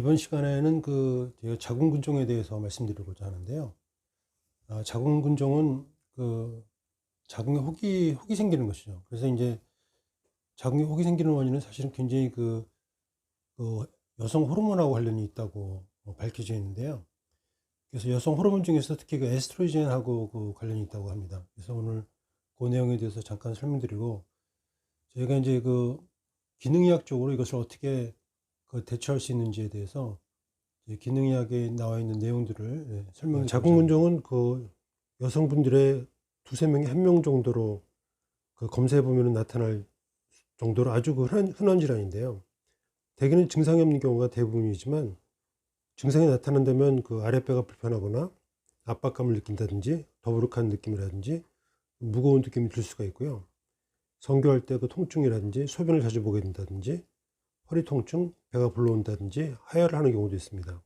이번 시간에는 제가 자궁근종에 대해서 말씀드리고자 하는데요. 자궁근종은 자궁에 혹이 생기는 것이죠. 그래서 이제 자궁에 혹이 생기는 원인은 사실은 굉장히 그 여성 호르몬하고 관련이 있다고 밝혀져 있는데요. 그래서 여성 호르몬 중에서 특히 그 에스트로겐하고 관련이 있다고 합니다. 그래서 오늘 그 내용에 대해서 잠깐 설명드리고, 저희가 이제 기능의학적으로 이것을 어떻게 대처할 수 있는지에 대해서 기능의학에 나와 있는 내용들을 설명해 드리고자 합니다. 자궁근종은 여성분들의 두세 명에 한 명 정도로 검사해 보면 나타날 정도로 아주 흔한 질환인데요. 대개는 증상이 없는 경우가 대부분이지만, 증상이 나타난다면 아랫배가 불편하거나 압박감을 느낀다든지 더부룩한 느낌이라든지 무거운 느낌이 들 수가 있고요. 성교할 때 통증이라든지 소변을 자주 보게 된다든지 허리 통증, 배가 불러온다든지 하혈을 하는 경우도 있습니다.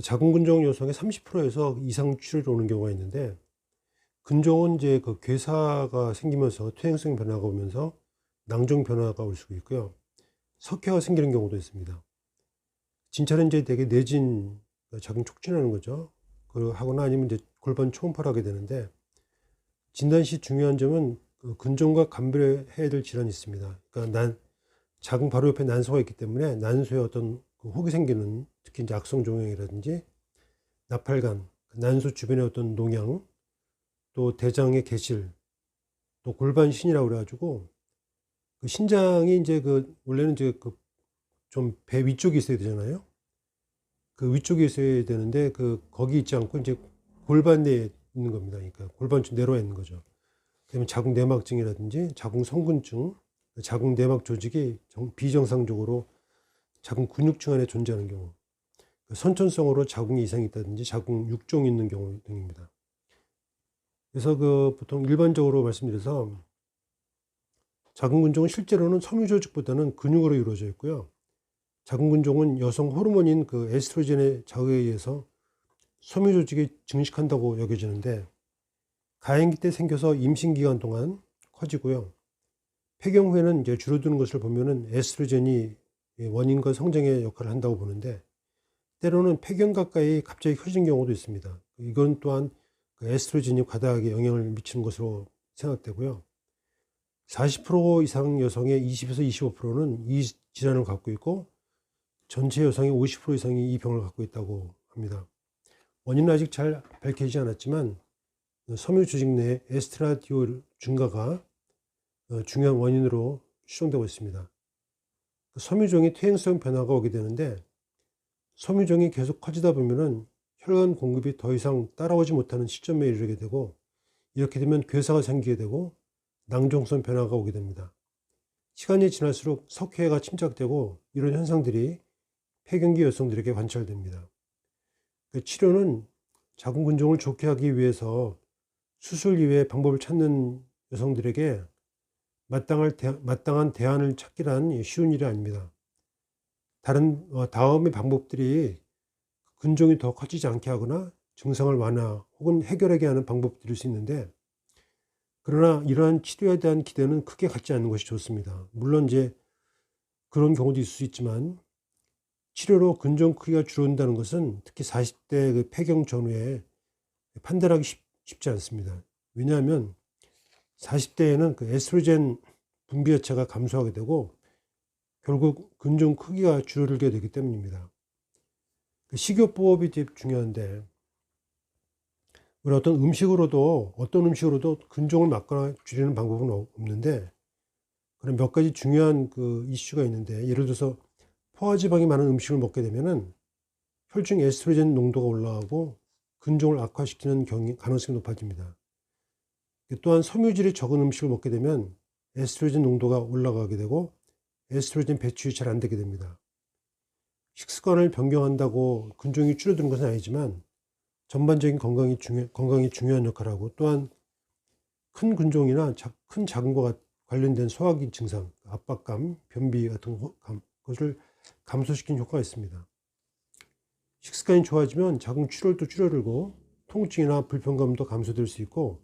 자궁근종 여성의 30%에서 이상 출혈이 오는 경우가 있는데, 근종은 이제 괴사가 생기면서 퇴행성 변화가 오면서 낭종 변화가 올 수도 있고요. 석회가 생기는 경우도 있습니다. 진찰은 이제 되게 내진 자궁 촉진하는 거죠. 하거나 아니면 이제 골반 초음파를 하게 되는데, 진단 시 중요한 점은 근종과 감별해야 될 질환이 있습니다. 그러니까 자궁 바로 옆에 난소가 있기 때문에 난소에 어떤 혹이 생기는, 특히 이제 악성 종양이라든지 나팔관, 난소 주변의 어떤 농양, 또 대장의 개실, 또 골반신이라고 그래가지고 신장이 이제 원래는 이제 좀 배 위쪽에 있어야 되잖아요. 위쪽에 있어야 되는데 거기 있지 않고 이제 골반 내에 있는 겁니다. 그러니까 골반 좀 내려와 있는 거죠. 그다음에 자궁 내막증이라든지 자궁 성근증, 자궁 내막 조직이 비정상적으로 자궁 근육층 안에 존재하는 경우, 선천성으로 자궁에 이상이 있다든지 자궁 육종이 있는 경우 등입니다. 그래서 보통 일반적으로 말씀드려서 자궁근종은 실제로는 섬유조직보다는 근육으로 이루어져 있고요. 자궁근종은 여성 호르몬인 에스트로겐의 자극에 의해서 섬유조직이 증식한다고 여겨지는데, 가임기 때 생겨서 임신기간 동안 커지고요. 폐경 후에는 이제 줄어드는 것을 보면은 에스트로겐이 원인과 성장의 역할을 한다고 보는데, 때로는 폐경 가까이 갑자기 커진 경우도 있습니다. 이건 또한 에스트로겐이 과다하게 영향을 미치는 것으로 생각되고요. 40% 이상 여성의 20에서 25%는 이 질환을 갖고 있고, 전체 여성의 50% 이상이 이 병을 갖고 있다고 합니다. 원인은 아직 잘 밝혀지지 않았지만, 섬유 조직 내 에스트라디올 증가가 중요한 원인으로 추정되고 있습니다. 섬유종이 퇴행성 변화가 오게 되는데, 섬유종이 계속 커지다 보면은 혈관 공급이 더 이상 따라오지 못하는 시점에 이르게 되고, 이렇게 되면 괴사가 생기게 되고 낭종성 변화가 오게 됩니다. 시간이 지날수록 석회가 침착되고, 이런 현상들이 폐경기 여성들에게 관찰됩니다. 치료는 자궁근종을 좋게 하기 위해서 수술 이외의 방법을 찾는 여성들에게 마땅한 대안을 찾기란 쉬운 일이 아닙니다. 다음의 방법들이 근종이 더 커지지 않게 하거나 증상을 완화 혹은 해결하게 하는 방법들일 수 있는데, 그러나 이러한 치료에 대한 기대는 크게 갖지 않는 것이 좋습니다. 물론 이제 그런 경우도 있을 수 있지만, 치료로 근종 크기가 줄어든다는 것은 특히 40대 폐경 전후에 판단하기 쉽지 않습니다. 왜냐하면 40대에는 에스트로겐 분비 자체가 감소하게 되고 결국 근종 크기가 줄어들게 되기 때문입니다. 식이요법이 되게 중요한데, 우리 어떤 음식으로도 근종을 막거나 줄이는 방법은 없는데, 그런 몇 가지 중요한 이슈가 있는데, 예를 들어서 포화지방이 많은 음식을 먹게 되면은 혈중 에스트로겐 농도가 올라가고 근종을 악화시키는 가능성이 높아집니다. 또한 섬유질이 적은 음식을 먹게 되면 에스트로겐 농도가 올라가게 되고 에스트로겐 배출이 잘 안 되게 됩니다. 식습관을 변경한다고 근종이 줄어드는 것은 아니지만, 전반적인 건강이 중요한 역할을 하고, 또한 큰 근종이나 큰 자궁과 관련된 소화기 증상, 압박감, 변비 같은 것을 감소시키는 효과가 있습니다. 식습관이 좋아지면 자궁 출혈도 줄어들고 통증이나 불편감도 감소될 수 있고,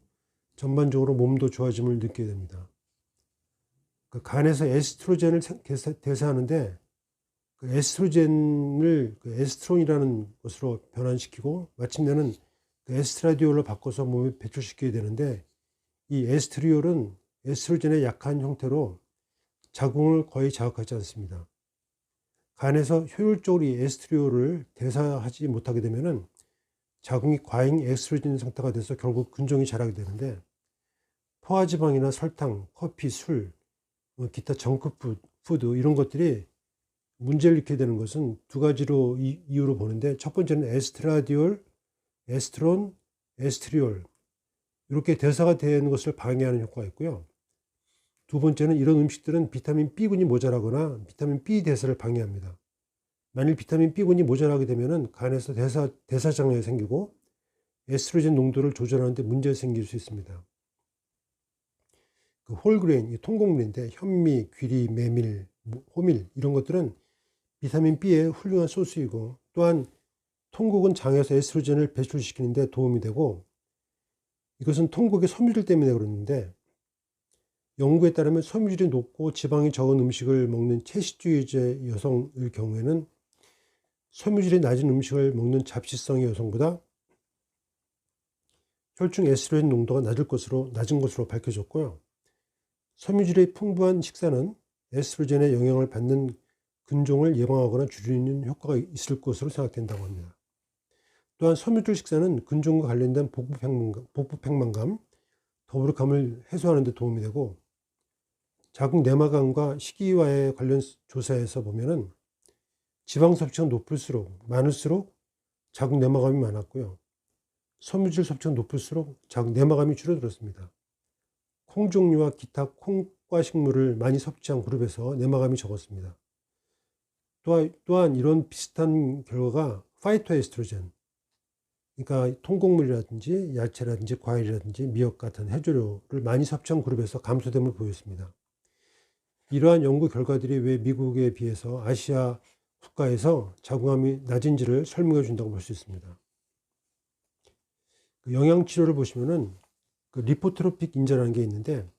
전반적으로 몸도 좋아짐을 느끼게 됩니다. 간에서 에스트로겐을 대사하는데 그 에스트로겐을 그 에스트론이라는 것으로 변환시키고 마침내는 그 에스트라디올로 바꿔서 몸에 배출시켜야 되는데, 이 에스트리올은 에스트로겐의 약한 형태로 자궁을 거의 자극하지 않습니다. 간에서 효율적으로 이 에스트리올을 대사하지 못하게 되면은 자궁이 과잉 에스트로겐 상태가 돼서 결국 근종이 자라게 되는데, 포화지방이나 설탕, 커피, 술, 기타 정크푸드 이런 것들이 문제를 일으키게 되는 것은 두 가지로 이유로 보는데, 첫 번째는 에스트라디올, 에스트론, 에스트리올 이렇게 대사가 되는 것을 방해하는 효과가 있고요. 두 번째는 이런 음식들은 비타민 B군이 모자라거나 비타민 B 대사를 방해합니다. 만일 비타민 B군이 모자라게 되면은 간에서 대사 장애가 생기고 에스트로겐 농도를 조절하는 데 문제가 생길 수 있습니다. 그 홀그레인, 이 통곡물인데 현미, 귀리, 메밀, 호밀 이런 것들은 비타민 B의 훌륭한 소스이고, 또한 통곡은 장에서 에스트로겐을 배출시키는 데 도움이 되고, 이것은 통곡의 섬유질 때문에 그러는데, 연구에 따르면 섬유질이 높고 지방이 적은 음식을 먹는 채식주의자 여성의 경우에는 섬유질이 낮은 음식을 먹는 잡식성의 여성보다 혈중 에스트로겐 농도가 낮은 것으로 밝혀졌고요. 섬유질이 풍부한 식사는 에스트로겐의 영향을 받는 근종을 예방하거나 줄이는 효과가 있을 것으로 생각된다고 합니다. 또한 섬유질 식사는 근종과 관련된 복부팽만감, 더부룩함을 해소하는 데 도움이 되고, 자궁 내막암과 식이와의 관련 조사에서 보면은 지방 섭취가 많을수록 자궁 내막암이 많았고요. 섬유질 섭취가 높을수록 자궁 내막암이 줄어들었습니다. 콩 종류와 기타 콩과 식물을 많이 섭취한 그룹에서 내막암이 적었습니다. 또한 이런 비슷한 결과가 파이토에스트로겐, 그러니까 통곡물이라든지 야채라든지 과일이라든지 미역 같은 해조류를 많이 섭취한 그룹에서 감소됨을 보였습니다. 이러한 연구 결과들이 왜 미국에 비해서 아시아 국가에서 자궁암이 낮은지를 설명해 준다고 볼 수 있습니다. 그 영양치료를 보시면은 그 리포트로픽 인자라는 게 있는데,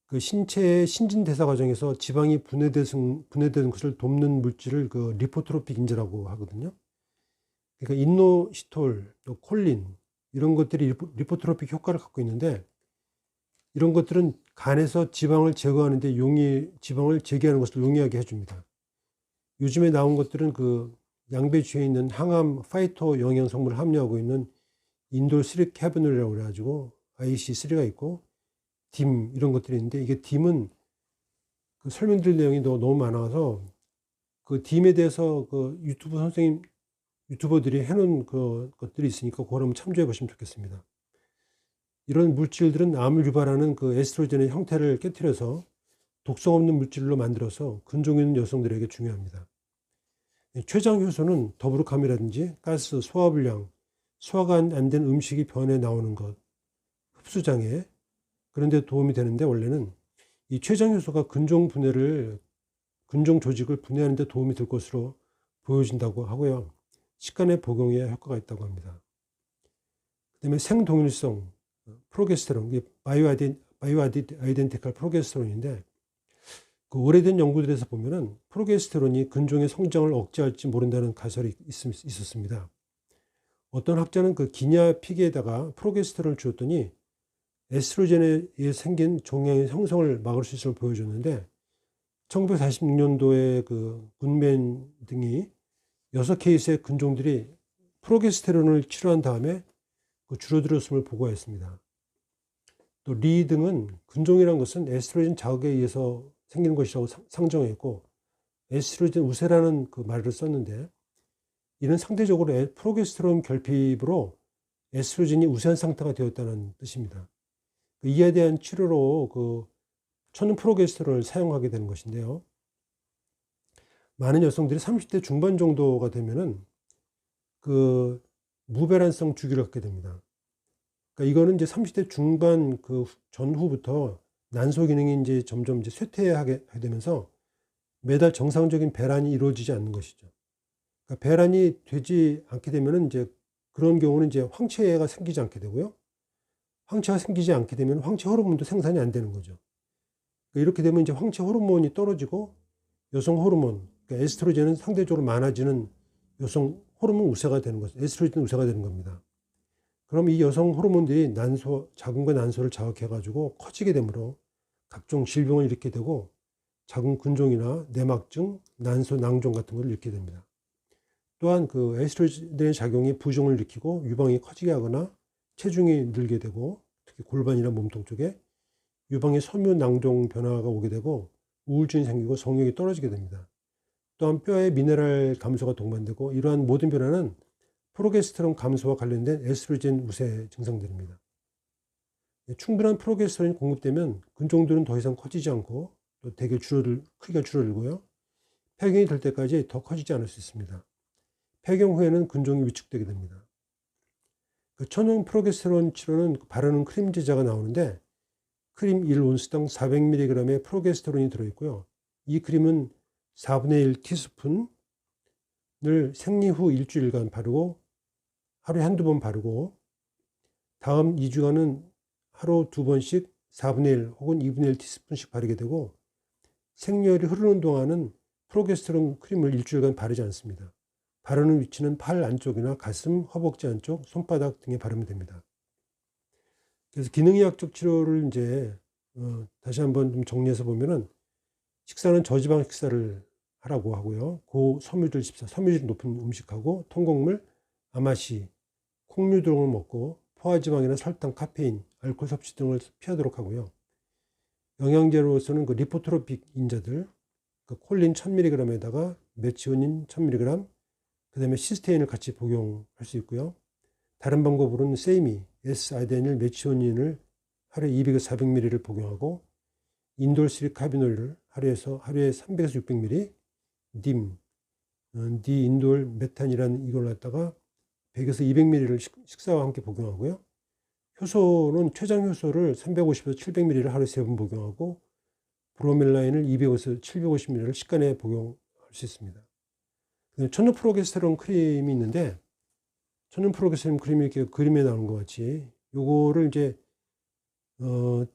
그 신체의 신진대사 과정에서 지방이 분해되는 것을 돕는 물질을 그 리포트로픽 인자라고 하거든요. 그러니까 인노시톨, 또 콜린 이런 것들이 리포트로픽 효과를 갖고 있는데, 이런 것들은 간에서 지방을 제거하는데 지방을 제거하는 것을 용이하게 해줍니다. 요즘에 나온 것들은 그 양배추에 있는 항암 파이토 영양 성분을 함유하고 있는 인돌 시리카브놀이라고 그래가지고 IC3가 있고 딤 이런 것들이 있는데, 이게 딤은 그 설명드릴 내용이 너무 많아서 그 딤에 대해서 그 유튜버들이 해놓은 그 것들이 있으니까 그걸 한번 참조해 보시면 좋겠습니다. 이런 물질들은 암을 유발하는 그 에스트로겐의 형태를 깨뜨려서 독성 없는 물질로 만들어서 근종 있는 여성들에게 중요합니다. 췌장 효소는 더부룩함이라든지 가스, 소화불량, 소화가 안 된 음식이 변해 나오는 것, 흡수장애 그런 데 도움이 되는데, 원래는 이 췌장 효소가 근종 조직을 분해하는 데 도움이 될 것으로 보여진다고 하고요. 식간에 복용에 효과가 있다고 합니다. 그다음에 생동일성 프로게스테론, 이게 바이오 아이덴티컬 프로게스테론인데, 그 오래된 연구들에서 보면은 프로게스테론이 근종의 성장을 억제할지 모른다는 가설이 있었습니다. 어떤 학자는 그 기냐 피기에다가 프로게스테론을 주었더니 에스트로겐에 의해 생긴 종양의 형성을 막을 수 있음을 보여줬는데, 1946년도에 그 굿맨 등이 6케이스의 근종들이 프로게스테론을 치료한 다음에 그 줄어들었음을 보고했습니다. 또 리 등은 근종이라는 것은 에스트로겐 자극에 의해서 생기는 것이라고 상정했고, 에스트로겐 우세라는 그 말을 썼는데, 이는 상대적으로 프로게스테론 결핍으로 에스트로겐이 우세한 상태가 되었다는 뜻입니다. 이에 대한 치료로 그 천연 프로게스테론을 사용하게 되는 것인데요. 많은 여성들이 30대 중반 정도가 되면은 그 무배란성 주기를 갖게 됩니다. 그러니까 이거는 이제 30대 중반 그 전후부터 난소 기능이 이제 점점 이제 쇠퇴하게 되면서 매달 정상적인 배란이 이루어지지 않는 것이죠. 그러니까 배란이 되지 않게 되면은 이제 그런 경우는 이제 황체가 생기지 않게 되고요. 황체가 생기지 않게 되면 황체 호르몬도 생산이 안 되는 거죠. 그러니까 이렇게 되면 이제 황체 호르몬이 떨어지고 여성 호르몬, 그러니까 에스트로겐은 상대적으로 많아지는 여성 호르몬 우세가 되는 거죠. 에스트로겐 우세가 되는 겁니다. 그럼 이 여성 호르몬들이 자궁과 난소를 자극해가지고 커지게 되므로 각종 질병을 일으키게 되고 자궁 근종이나 내막증, 난소 낭종 같은 걸 일으키게 됩니다. 또한 그 에스트로겐의 작용이 부종을 일으키고 유방이 커지게 하거나 체중이 늘게 되고 특히 골반이나 몸통 쪽에 유방의 섬유 낭종 변화가 오게 되고 우울증이 생기고 성욕이 떨어지게 됩니다. 또한 뼈의 미네랄 감소가 동반되고 이러한 모든 변화는 프로게스테론 감소와 관련된 에스트로겐 우세 증상들입니다. 충분한 프로게스테론이 공급되면 근종들은 더 이상 커지지 않고 또 대개 크기가 줄어들고요. 폐경이 될 때까지 더 커지지 않을 수 있습니다. 폐경 후에는 근종이 위축되게 됩니다. 그 천연 프로게스테론 치료는 바르는 크림 제자가 나오는데 크림 1온스당 400mg의 프로게스테론이 들어있고요. 이 크림은 4분의 1 티스푼을 생리 후 일주일간 바르고 하루에 한두 번 바르고 다음 2주간은 하루 2번씩 4분의 1 혹은 2분의 1 티스푼씩 바르게 되고 생리혈이 흐르는 동안은 프로게스테론 크림을 일주일간 바르지 않습니다. 바르는 위치는 팔 안쪽이나 가슴, 허벅지 안쪽, 손바닥 등에 바르면 됩니다. 그래서 기능의학적 치료를 이제 다시 한번 좀 정리해서 보면은 식사는 저지방 식사를 하라고 하고요. 고섬유질 식사, 섬유질 높은 음식하고 통곡물, 아마시, 콩류 등을 먹고 포화지방이나 설탕, 카페인, 알코올 섭취 등을 피하도록 하고요. 영양제로서는 그 리포트로픽 인자들, 그 콜린 1000mg에다가 메치오닌 1000mg, 그 다음에 시스테인을 같이 복용할 수 있고요. 다른 방법으로는 세이미, S아데닐 메치오닌을 하루에 200에서 400mg를 복용하고 인돌3 카비놀을 하루에 300에서 600mg, 디인돌 메탄이라는 이걸 갖다가 100에서 200mg를 식사와 함께 복용하고요. 효소는 췌장 효소를 350에서 700mg를 하루에 3번 복용하고 브로멜라인을 200에서 750mg를 식간에 복용할 수 있습니다. 천연 프로게스테론 크림이 있는데 천연 프로게스테론 크림이 이렇게 그림에 나오는 것 같이 요거를 이제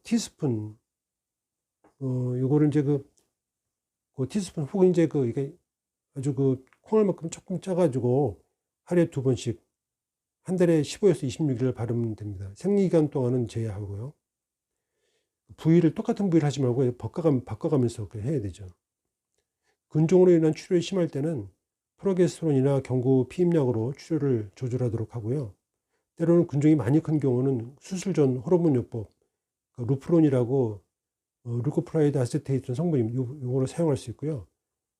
티스푼 요거를 이제 그 티스푼 혹은 이제 이게 아주 콩알만큼 조금 짜가지고 하루에 2번씩 한 달에 15에서 26일을 바르면 됩니다. 생리기간 동안은 제외하고요. 부위를 똑같은 부위를 하지 말고 바꿔가면서 해야 되죠. 근종으로 인한 출혈이 심할 때는 프로게스테론이나 경구 피임약으로 출혈을 조절하도록 하고요. 때로는 근종이 많이 큰 경우는 수술 전 호르몬 요법, 루프론이라고 루코프라이드 아세테이트 성분이 요거를 사용할 수 있고요.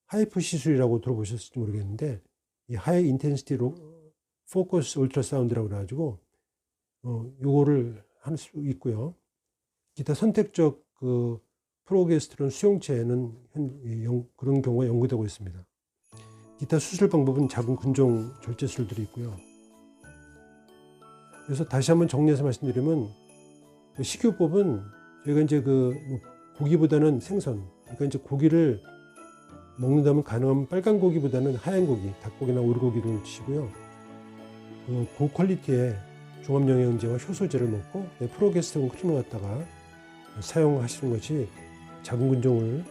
하이프 시술이라고 들어보셨을지 모르겠는데 이 하이 인텐시티 포커스 울트라사운드라고 그래가지고 요거를 할 수 있고요. 기타 선택적 프로게스테론 수용체는 그런 경우가 연구되고 있습니다. 기타 수술 방법은 자궁 근종 절제술들이 있고요. 그래서 다시 한번 정리해서 말씀드리면 식이요법은 저희가 이제 고기보다는 생선, 그러니까 이제 고기를 먹는다면 가능하면 빨간 고기보다는 하얀 고기, 닭고기나 오리고기를 드시고요. 고퀄리티의 종합영양제와 효소제를 먹고 프로게스테론 크림을 갖다가 사용하시는 것이 자궁 근종을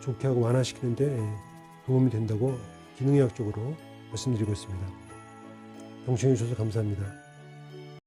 좋게 하고 완화시키는 데 도움이 된다고 기능의학적으로 말씀드리고 있습니다. 동청해 주셔서 감사합니다.